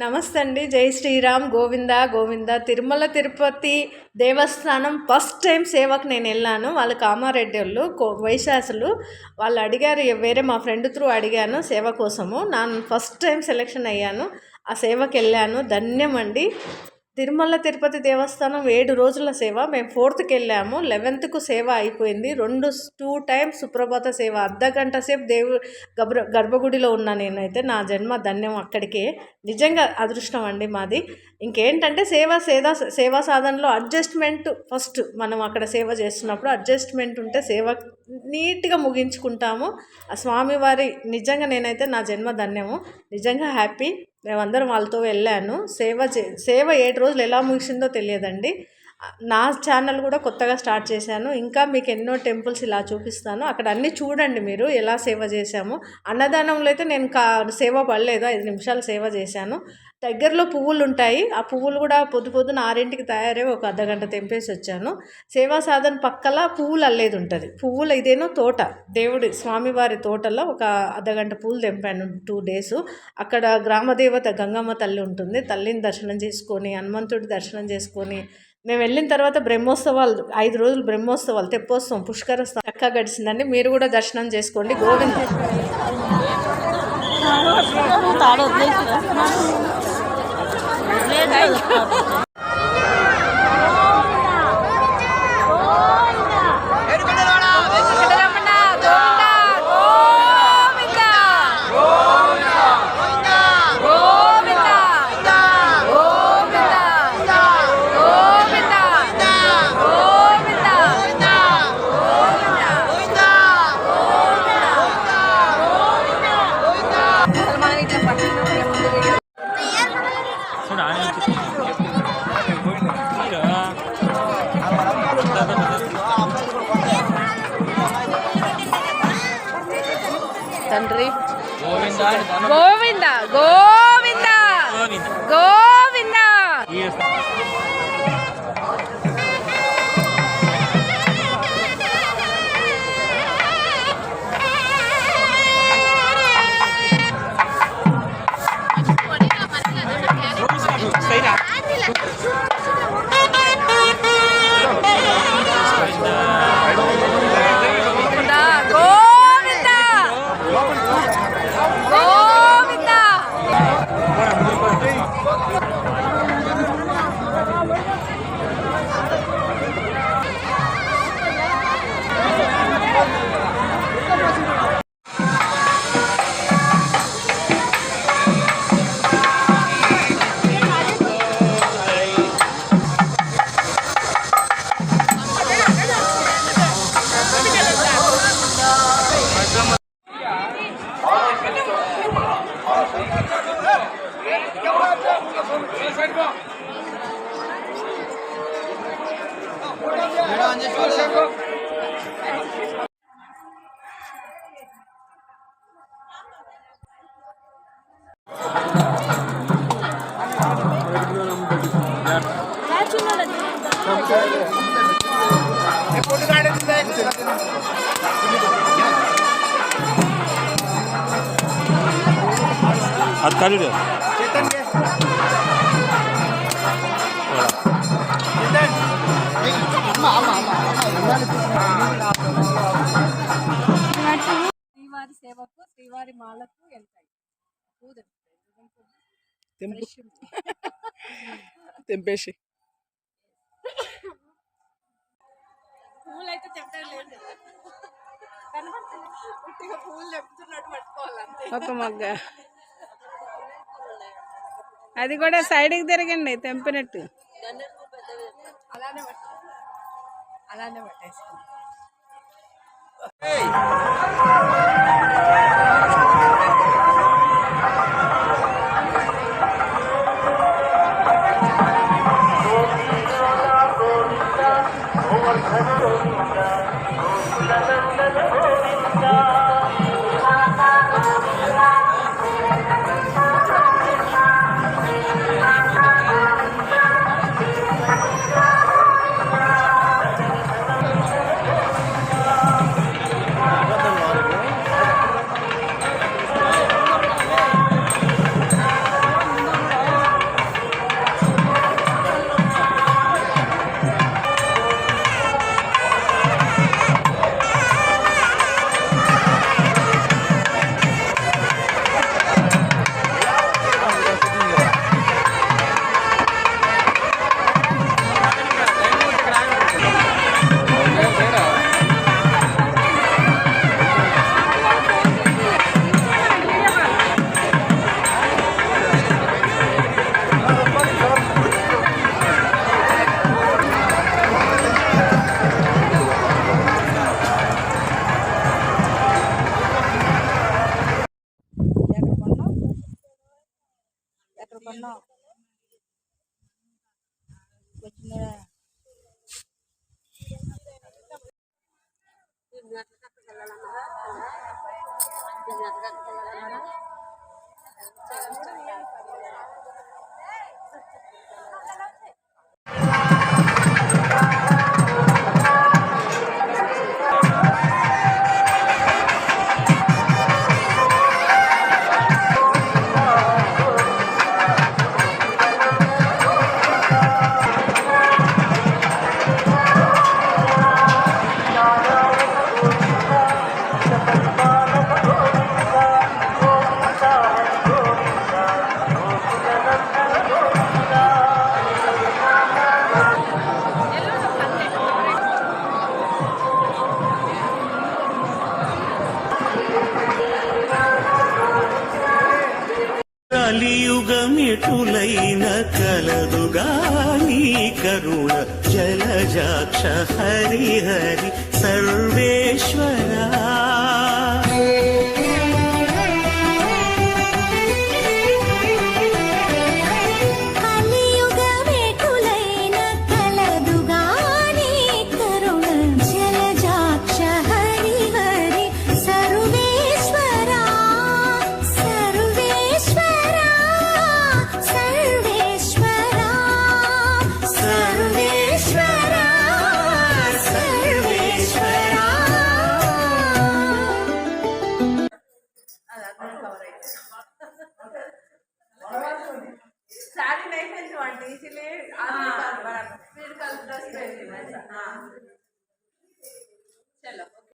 నమస్తే అండి. జై శ్రీరామ్. గోవింద గోవింద. తిరుమల తిరుపతి దేవస్థానం ఫస్ట్ టైం సేవకు నేను వెళ్ళాను. వాళ్ళు కామారెడ్డి వాళ్ళు వైశాసులు వాళ్ళు అడిగారు, వేరే మా ఫ్రెండ్ త్రూ అడిగాను సేవ కోసము. నేను ఫస్ట్ టైం సెలెక్షన్ అయ్యాను. ఆ సేవకి వెళ్ళాను. ధన్యం అండి. తిరుమల తిరుపతి దేవస్థానం 7 రోజుల సేవ. మేము 4th వెళ్ళాము. 11th సేవ అయిపోయింది. 2 టైమ్స్ సుప్రభాత సేవ. అర్ధగంట సేపు గర్భగుడిలో ఉన్నా నేనైతే. నా జన్మ ధన్యం. అక్కడికే నిజంగా అదృష్టం అండి మాది. ఇంకేంటంటే సేవా సాధనలో అడ్జస్ట్మెంట్ ఫస్ట్. మనం అక్కడ సేవ చేస్తున్నప్పుడు అడ్జస్ట్మెంట్ ఉంటే సేవ నీట్గా ముగించుకుంటాము. ఆ స్వామివారి నిజంగా నేనైతే నా జన్మ ధన్యము. నిజంగా హ్యాపీ. మేమందరం వాళ్ళతో వెళ్ళాను. సేవ 7 రోజులు ఎలా ముగిసిందో తెలియదండి. నా ఛానల్ కూడా కొత్తగా స్టార్ట్ చేశాను. ఇంకా మీకు ఎన్నో టెంపుల్స్ ఇలా చూపిస్తాను. అక్కడ అన్నీ చూడండి మీరు ఎలా సేవ చేశాము. అన్నదానంలో అయితే నేను సేవ పడలేదు. 5 నిమిషాలు సేవ చేశాను. దగ్గరలో పువ్వులు ఉంటాయి. ఆ పువ్వులు కూడా పొద్దున 6ంటికి తయారై ఒక అర్ధగంట తెంపేసి వచ్చాను. సేవా సాధన పక్కల పువ్వులు అల్లేది ఉంటుంది. పువ్వులు ఇదేనో తోట, దేవుడి స్వామివారి తోటలో ఒక అర్ధగంట పూలు తెంపాను 2 days. అక్కడ గ్రామదేవత గంగమ్మ తల్లి ఉంటుంది. తల్లిని దర్శనం చేసుకొని, హనుమంతుడి దర్శనం చేసుకొని మేము వెళ్ళిన తర్వాత బ్రహ్మోత్సవాలు 5 రోజులు బ్రహ్మోత్సవాలు, తెప్పోత్సవం, పుష్కర చక్కగా గడిచిందండి. మీరు కూడా దర్శనం చేసుకోండి. గోవింద. తండ్రి గోవింద గోవింద గోవింద గోవింద. అది కలిడు శ్రీవారి సేవకు శ్రీవారి మాలకు వెళ్తాయి. తెంపేసి పూలు అయితే చెప్పలేదు. పూలు చెప్తున్నట్టు పట్టుకోవాలంటే ఒక మొగ్గ. అది కూడా సైడ్కి తిరగండి తెంపినట్టు. అలానే పట్టేసుకోండి. ఎక్కడ కొన్నావు వచ్చిన కలియుగమిటులైన కలదుగా నీ కరుణ జలజాక్ష హరి హరి సర్వేశ్వరా కలియుగమేటులైన కలదుగాని కరుణ జలజాక్ష హరి హరి సర్వేశ్వరా సర్వేశ్వరా సర్వేశ్వరా సర్వేశ్వరా సర్వేశ్వరా. साड़ी नहीं पहनती आंटी इसीलिए स्पीड का ड्रेस पहनती मैं